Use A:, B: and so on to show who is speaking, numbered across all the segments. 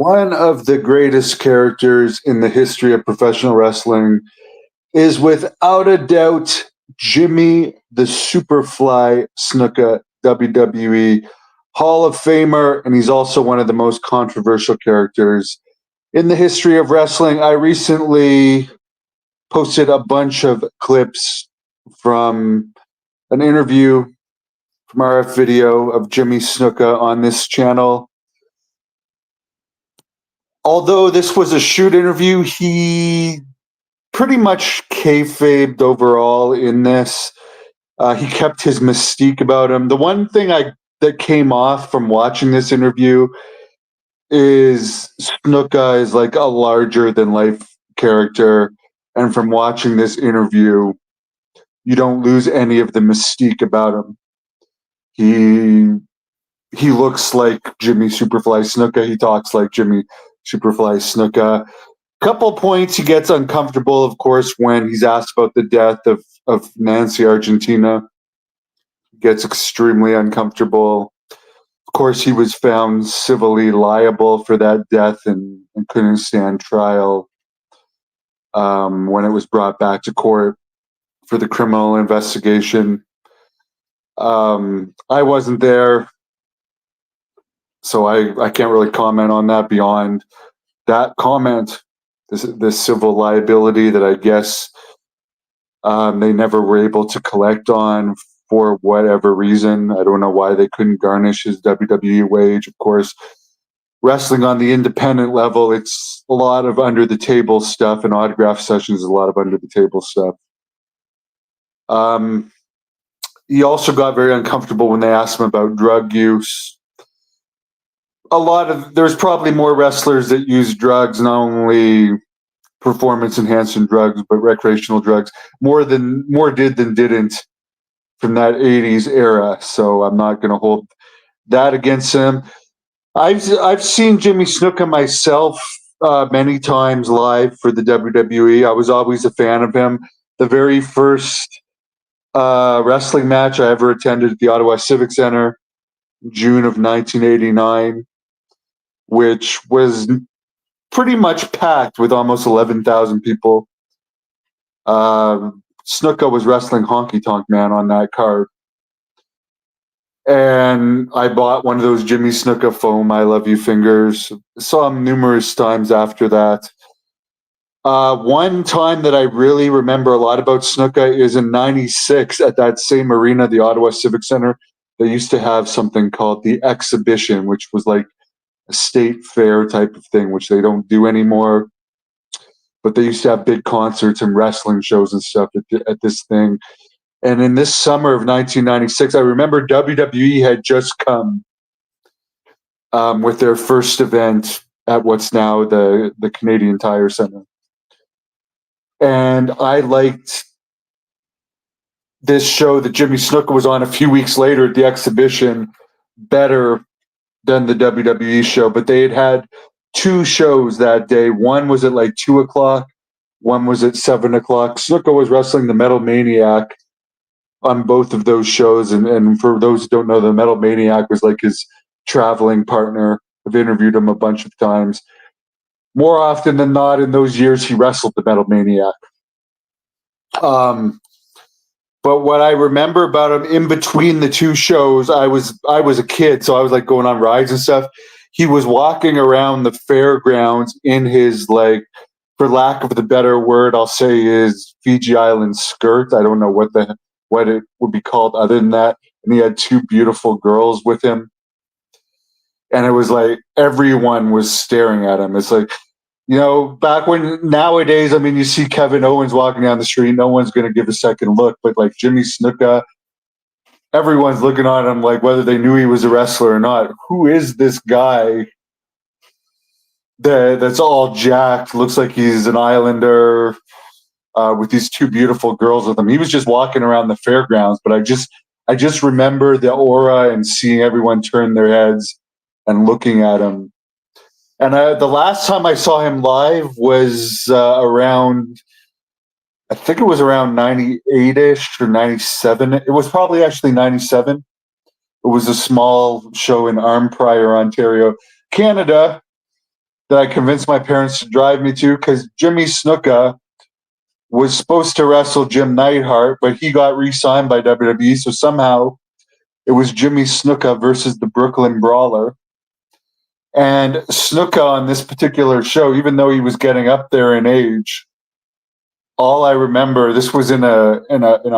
A: One of the greatest characters in the history of professional wrestling is without a doubt Jimmy the Superfly Snuka, WWE Hall of Famer, and he's also one of the most controversial characters in the history of wrestling. I recently posted a bunch of clips from an interview from RF Video of Jimmy Snuka on this channel. Although this was a shoot interview, he pretty much kayfabed overall in this. He kept his mystique about him. The one thing that came off from watching this interview is Snuka is like a larger than life character, and from watching this interview, you don't lose any of the mystique about him. He looks like Jimmy Superfly Snuka. He talks like Jimmy Superfly Snuka. Couple points he gets uncomfortable, of course, when he's asked about the death of Nancy Argentina. He gets extremely uncomfortable. Of course, he was found civilly liable for that death and couldn't stand trial when it was brought back to court for the criminal investigation. I wasn't there, so I can't really comment on that beyond that comment. This civil liability that I guess they never were able to collect on for whatever reason. I don't know why they couldn't garnish his WWE wage. Of course, wrestling on the independent level, it's a lot of under the table stuff, and autograph sessions is a lot of under the table stuff. He also got very uncomfortable when they asked him about drug use. There's probably more wrestlers that use drugs, not only performance enhancing drugs, but recreational drugs. More did than didn't from that 80s era. So I'm not going to hold that against him. I've seen Jimmy Snuka myself many times live for the WWE. I was always a fan of him. The very first wrestling match I ever attended at the Ottawa Civic Center, June of 1989, which was pretty much packed with almost 11,000 people. Snuka was wrestling Honky Tonk Man on that card. And I bought one of those Jimmy Snuka foam I Love You fingers. Saw him numerous times after that. One time that I really remember a lot about Snuka is in 96 at that same arena, the Ottawa Civic Center. They used to have something called the Exhibition, which was like a state fair type of thing, which they don't do anymore. But they used to have big concerts and wrestling shows and stuff at this thing. And in this summer of 1996, I remember WWE had just come with their first event at what's now the Canadian Tire Center. And I liked this show that Jimmy Snuka was on a few weeks later at the Exhibition better than the WWE show. But they had two shows that day. One was at like 2 o'clock. One was at 7 o'clock. Snuka was wrestling the Metal Maniac on both of those shows. And for those who don't know, the Metal Maniac was like his traveling partner. I've interviewed him a bunch of times. More often than not, in those years, he wrestled the Metal Maniac. But what I remember about him in between the two shows, I was a kid, so I was like going on rides and stuff. He was walking around the fairgrounds in his, like, for lack of the better word, I'll say his Fiji Island skirt. I don't know what it would be called other than that. And he had two beautiful girls with him. And it was like everyone was staring at him. It's like, you know, back when nowadays, I mean, you see Kevin Owens walking down the street, no one's going to give a second look. But like Jimmy Snuka, everyone's looking at him like whether they knew he was a wrestler or not. Who is this guy that's all jacked? Looks like he's an islander with these two beautiful girls with him. He was just walking around the fairgrounds, but I just remember the aura and seeing everyone turn their heads and looking at him. And the last time I saw him live was around, I think it was around 98-ish or 97. It was probably actually 97. It was a small show in Arnprior, Ontario, Canada. that I convinced my parents to drive me to, because Jimmy Snuka was supposed to wrestle Jim Neidhart, but he got re-signed by WWE. So somehow it was Jimmy Snuka versus the Brooklyn Brawler. And Snuka on this particular show, even though he was getting up there in age, all I remember, this was in a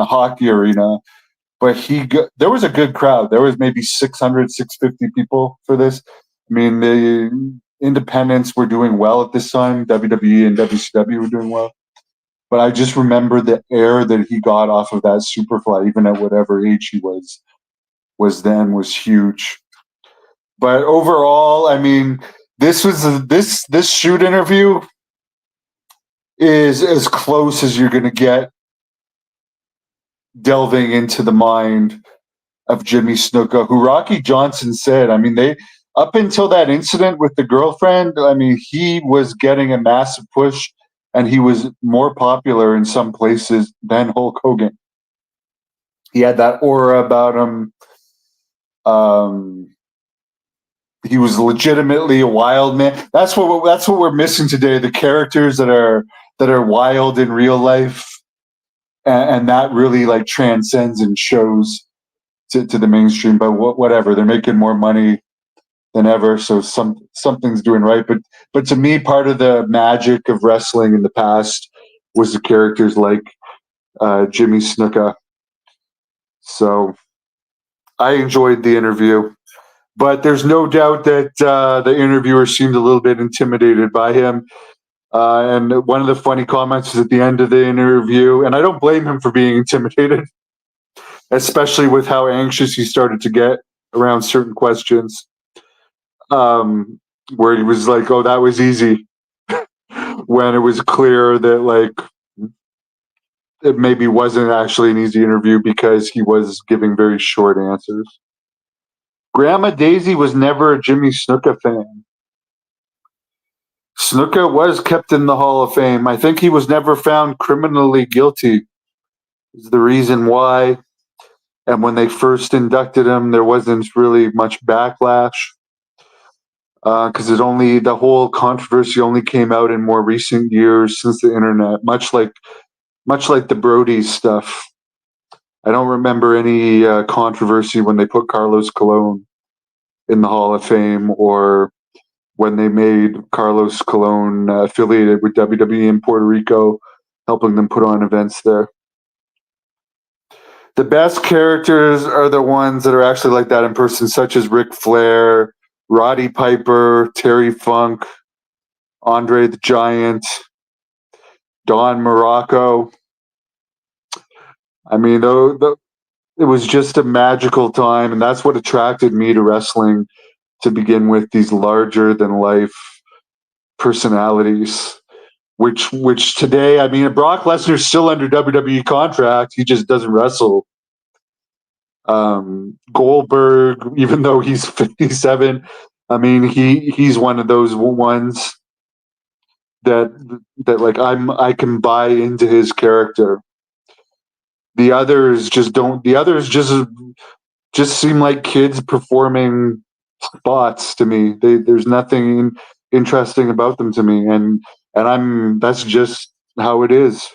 A: hockey arena, but there was a good crowd. There was maybe 600, 650 people for this. I mean, the independents were doing well at this time. WWE and WCW were doing well. But I just remember the air that he got off of that Superfly, even at whatever age he was huge. But overall, I mean, this shoot interview is as close as you're going to get delving into the mind of Jimmy Snuka, who Rocky Johnson said, I mean, they up until that incident with the girlfriend, I mean, he was getting a massive push and he was more popular in some places than Hulk Hogan. He had that aura about him. He was legitimately a wild man. That's what we're missing today. The characters that are wild in real life, and that really like transcends and shows to the mainstream. But whatever, they're making more money than ever, so something's doing right. But to me, part of the magic of wrestling in the past was the characters like Jimmy Snuka. So I enjoyed the interview, but there's no doubt that the interviewer seemed a little bit intimidated by him. And one of the funny comments was at the end of the interview, and I don't blame him for being intimidated, especially with how anxious he started to get around certain questions, where he was like, "Oh, that was easy," when it was clear that like it maybe wasn't actually an easy interview because he was giving very short answers. Grandma Daisy was never a Jimmy Snuka fan. Snuka was kept in the Hall of Fame. I think he was never found criminally guilty, is the reason why. And when they first inducted him, there wasn't really much backlash, because the whole controversy only came out in more recent years since the internet, much like the Brody stuff. I don't remember any controversy when they put Carlos Colon in the Hall of Fame, or when they made Carlos Colon affiliated with WWE in Puerto Rico, helping them put on events there. The best characters are the ones that are actually like that in person, such as Ric Flair, Roddy Piper, Terry Funk, Andre the Giant, Don Morocco. I mean, it was just a magical time, and that's what attracted me to wrestling to begin with, these larger than life personalities, which today, I mean, Brock Lesnar's still under WWE contract, he just doesn't wrestle. Goldberg, even though he's 57, I mean, he's one of those ones that like I can buy into his character. The others just don't. The others just seem like kids performing spots to me. There's nothing interesting about them to me, and that's just how it is.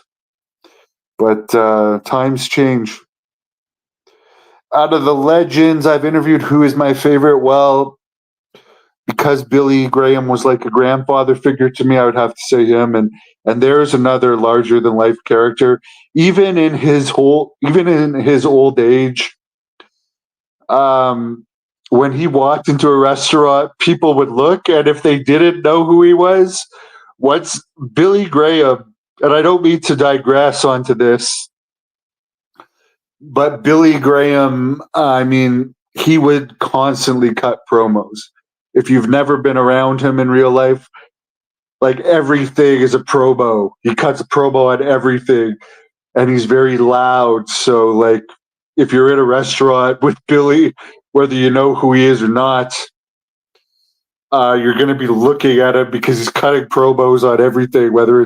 A: But times change. Out of the legends I've interviewed, who is my favorite? Well, because Billy Graham was like a grandfather figure to me, I would have to say him. And there's another larger than life character, even in his old age. When he walked into a restaurant, people would look, and if they didn't know who he was, what's Billy Graham? And I don't mean to digress onto this, but Billy Graham, I mean, he would constantly cut promos. If you've never been around him in real life, like everything is a promo. He cuts a promo on everything, and he's very loud. So, like, if you're in a restaurant with Billy, whether you know who he is or not, you're going to be looking at him because he's cutting promos on everything, whether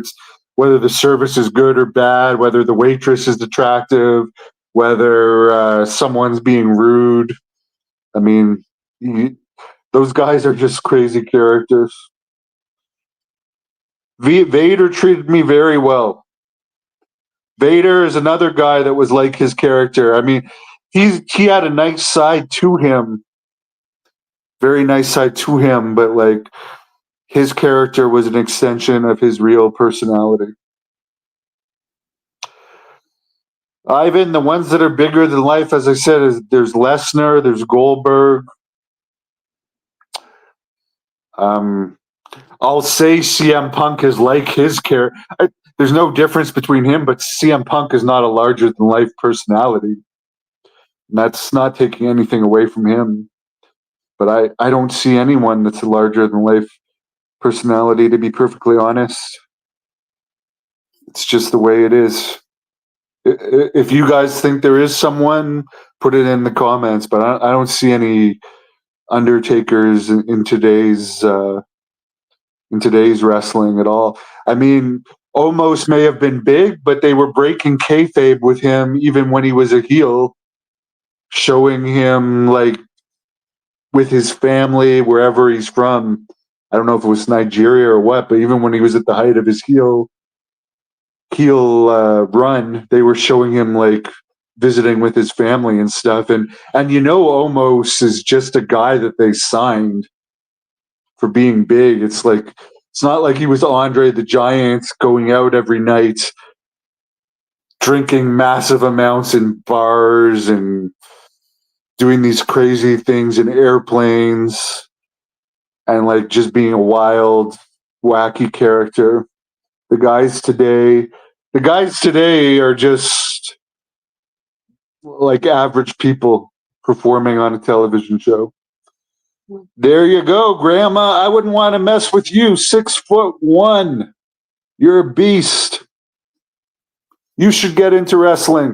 A: the service is good or bad, whether the waitress is attractive, whether someone's being rude. I mean, those guys are just crazy characters. Vader treated me very well. Vader is another guy that was like his character. I mean, he had a nice side to him, very nice side to him, but like his character was an extension of his real personality. Ivan, the ones that are bigger than life, as I said, is there's Lesnar, there's Goldberg. Um, I'll say CM Punk is like his character. There's no difference between him, but CM Punk is not a larger than life personality. And that's not taking anything away from him. But I don't see anyone that's a larger than life personality, to be perfectly honest. It's just the way it is. If you guys think there is someone, put it in the comments. But I don't see any Undertakers in today's wrestling at all. I mean, Omos may have been big, but they were breaking kayfabe with him even when he was a heel, showing him like with his family wherever he's from. I don't know if it was Nigeria or what, but even when he was at the height of his heel run, they were showing him like visiting with his family and stuff. And you know, Omos is just a guy that they signed for being big. It's like it's not like he was Andre the Giant going out every night drinking massive amounts in bars and doing these crazy things in airplanes and like just being a wild, wacky character. The guys today are just like average people performing on a television show. There you go, Grandma. I wouldn't want to mess with you. 6'1". You're a beast. You should get into wrestling.